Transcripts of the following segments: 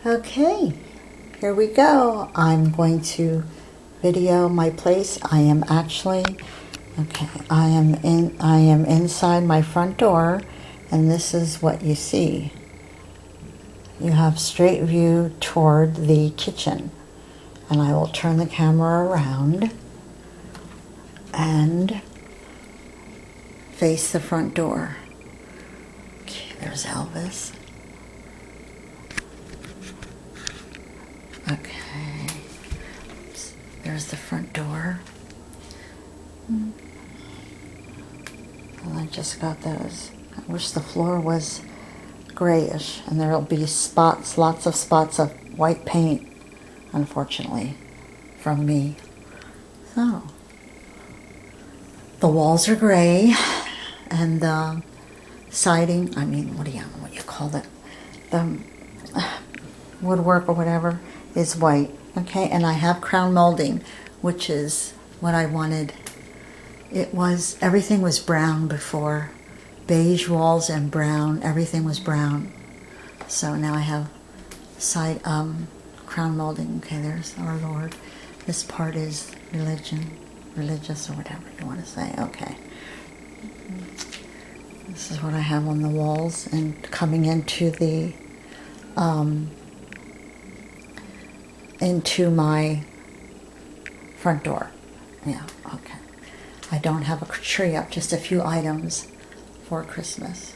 Okay, here we go. I'm going to video my place. I am inside my front door, and this is what you see. You have straight view toward the kitchen, and I will turn the camera around and face the front door. Okay, there's Elvis. Okay, there's the front door. And I just got those. I wish the floor was grayish, and there'll be spots, lots of spots of white paint, unfortunately, from me. So, the walls are gray, and the siding, what you call it, the woodwork or whatever, is white. Okay, and I have crown molding, which is what I wanted. Everything was brown before. Beige walls and brown, everything was brown. So now I have crown molding. Okay, there's our Lord. This part is religious or whatever you want to say. Okay. This is what I have on the walls, and coming into the into my front door. Yeah, okay. I don't have a tree up, just a few items for Christmas.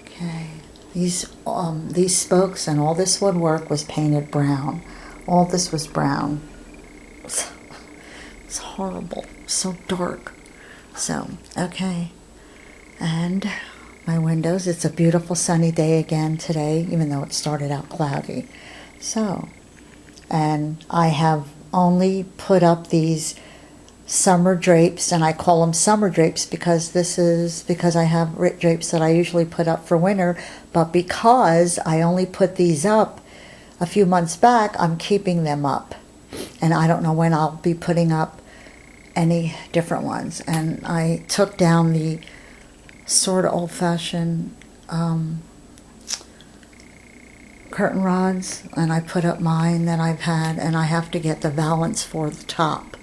Okay. These spokes and all this woodwork was painted brown. All this was brown. It's horrible. So dark. So, okay. And my windows, it's a beautiful sunny day again today, even though it started out cloudy. So, and I have only put up these summer drapes, and I call them summer drapes because I have drapes that I usually put up for winter, but because I only put these up a few months back, I'm keeping them up. And I don't know when I'll be putting up any different ones. And I took down the sort of old-fashioned curtain rods, and I put up mine that I've had, and I have to get the valance for the top,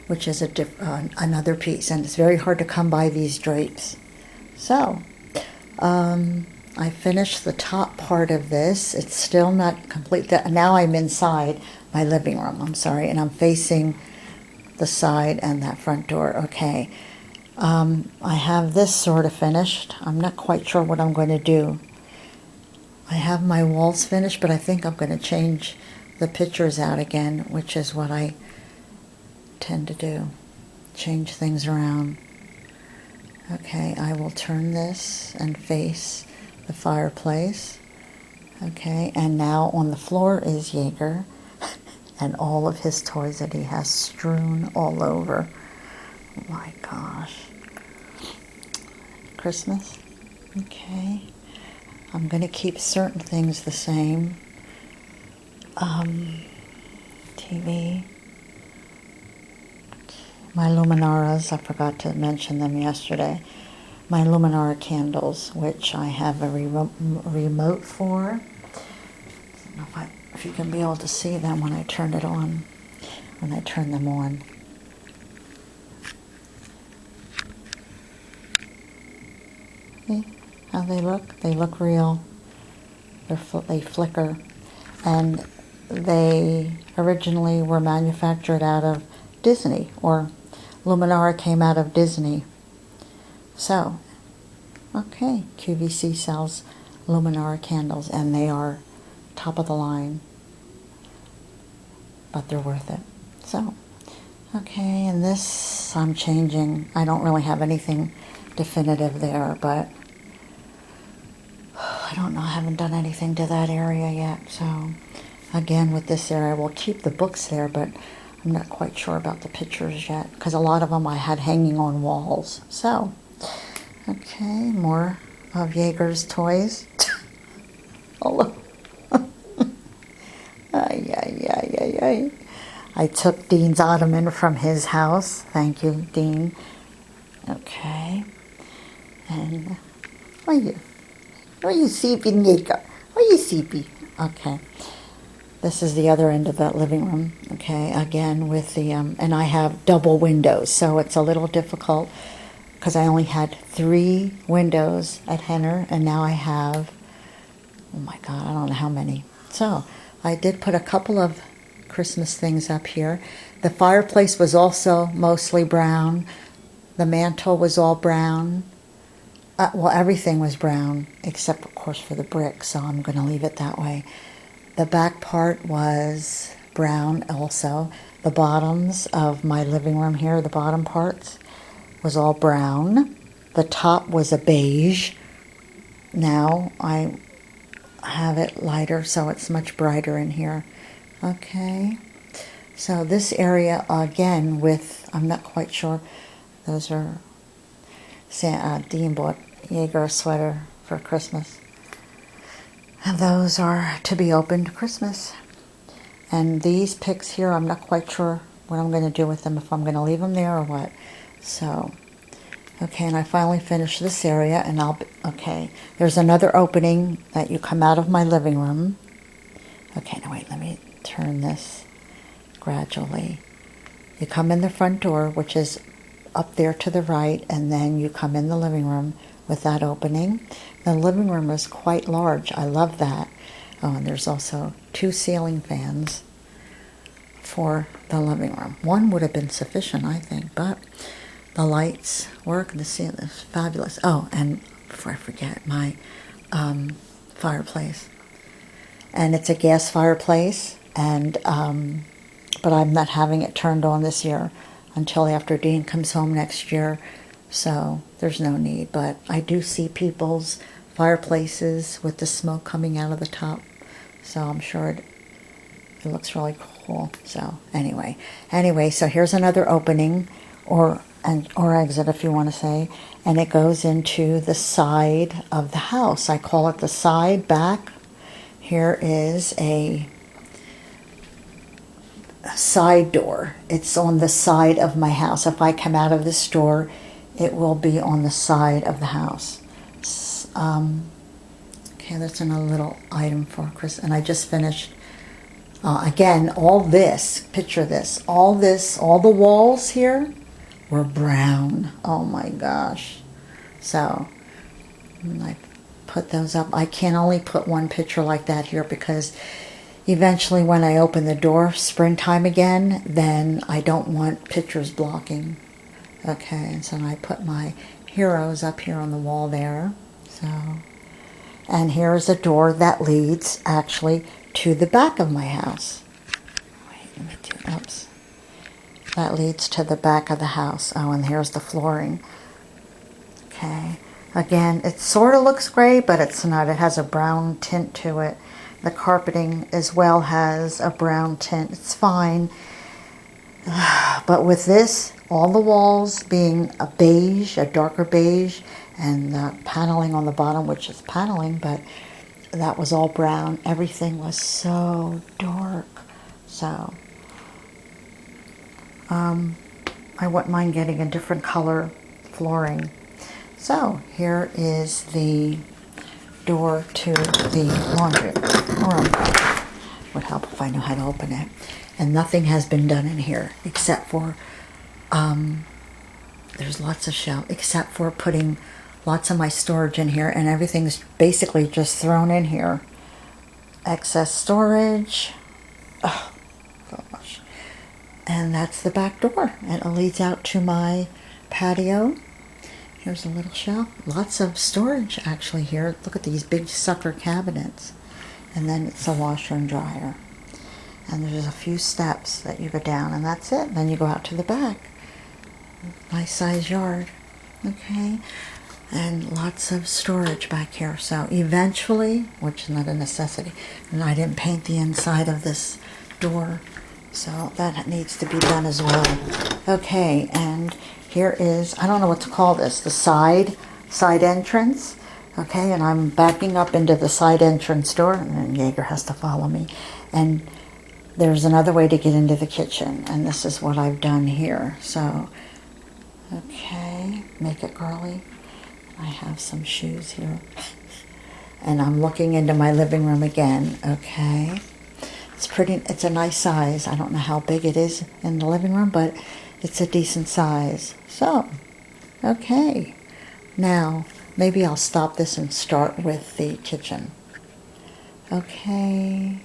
which is another piece, and it's very hard to come by these drapes. So, I finished the top part of this. It's still not complete. Now I'm inside my living room, and I'm facing the side and that front door. Okay. I have this sort of finished. I'm not quite sure what I'm going to do. I have my walls finished, but I think I'm going to change the pictures out again, which is what I tend to do. Change things around. Okay, I will turn this and face the fireplace. Okay, and now on the floor is Jaeger and all of his toys that he has strewn all over. Oh my gosh. Christmas. Okay. I'm going to keep certain things the same. TV. My luminaras, I forgot to mention them yesterday. My luminara candles, which I have a remote for. I don't know if you can be able to see them when I turn it on, when I turn them on. See how they look? They look real. They flicker. And they originally were manufactured out of Disney, or Luminara came out of Disney. So, okay, QVC sells Luminara candles, and they are top of the line, but they're worth it. So, okay, and this I'm changing. I don't really have anything definitive there, but I don't know, I haven't done anything to that area yet. So, again, with this area, we'll keep the books there, but I'm not quite sure about the pictures yet, because a lot of them I had hanging on walls. So, okay, more of Jaeger's toys. Oh, I took Dean's ottoman from his house. Thank you, Dean. Okay. And, what are you sleeping, Jaeger? What are you sleeping? Okay. This is the other end of that living room. Okay, again with the, and I have double windows, so it's a little difficult because I only had 3 windows at Henner, and now I have, oh my God, I don't know how many. So I did put a couple of Christmas things up here. The fireplace was also mostly brown. The mantle was all brown. Well, everything was brown, except, of course, for the brick, so I'm going to leave it that way. The back part was brown also. The bottoms of my living room here, the bottom parts, was all brown. The top was a beige. Now I have it lighter, so it's much brighter in here. Okay. So this area, again, with, I'm not quite sure, those are, Dean bought Jaeger sweater for Christmas. And those are to be opened Christmas. And these picks here, I'm not quite sure what I'm going to do with them, if I'm going to leave them there or what. So, okay, and I finally finished this area, and okay, there's another opening that you come out of my living room. Okay, now wait, let me turn this gradually. You come in the front door, which is up there to the right, and then you come in the living room with that opening. The living room is quite large. I love that. Oh, and there's also 2 ceiling fans for the living room. One would have been sufficient, I think, but the lights work. The ceiling is fabulous. Oh, and before I forget, my fireplace. And it's a gas fireplace, and but I'm not having it turned on this year until after Dean comes home next year, so there's no need. But I do see people's fireplaces with the smoke coming out of the top, so I'm sure it looks really cool. So anyway, so here's another opening, or exit if you want to say, and it goes into the side of the house. I call it the side back. Here is a side door. It's on the side of my house. If I come out of this door, it will be on the side of the house. Okay, that's another little item for Chris. And I just finished, again, all this, picture this, all the walls here were brown. Oh my gosh. So I put those up. I can only put one picture like that here because eventually when I open the door, springtime again, then I don't want pictures blocking. Okay, and so I put my heroes up here on the wall there. So, and here's a door that leads actually to the back of my house. Wait, let me do, oops. That leads to the back of the house. Oh, and here's the flooring. Okay, again, it sort of looks gray, but it's not. It has a brown tint to it. The carpeting as well has a brown tint. It's fine. But with this, all the walls being a beige, a darker beige, and the paneling on the bottom, which is paneling, but that was all brown. Everything was so dark. So, I wouldn't mind getting a different color flooring. So, here is the door to the laundry room. Would help if I knew how to open it. And nothing has been done in here except for there's lots of shelves, except for putting lots of my storage in here, and everything's basically just thrown in here. Excess storage. Oh gosh. And that's the back door, and it leads out to my patio. Here's a little shelf. Lots of storage actually here. Look at these big sucker cabinets. And then it's a washer and dryer. And there's a few steps that you go down, and that's it. Then you go out to the back. Nice size yard. Okay. And lots of storage back here. So eventually, which is not a necessity, and I didn't paint the inside of this door, so that needs to be done as well. Okay, and here is, I don't know what to call this, the side entrance. Okay, and I'm backing up into the side entrance door, and then Jaeger has to follow me. And there's another way to get into the kitchen, and this is what I've done here. So, okay, make it girly. I have some shoes here. And I'm looking into my living room again, okay? It's a nice size. I don't know how big it is in the living room, but it's a decent size. So, okay. Now, maybe I'll stop this and start with the kitchen. Okay.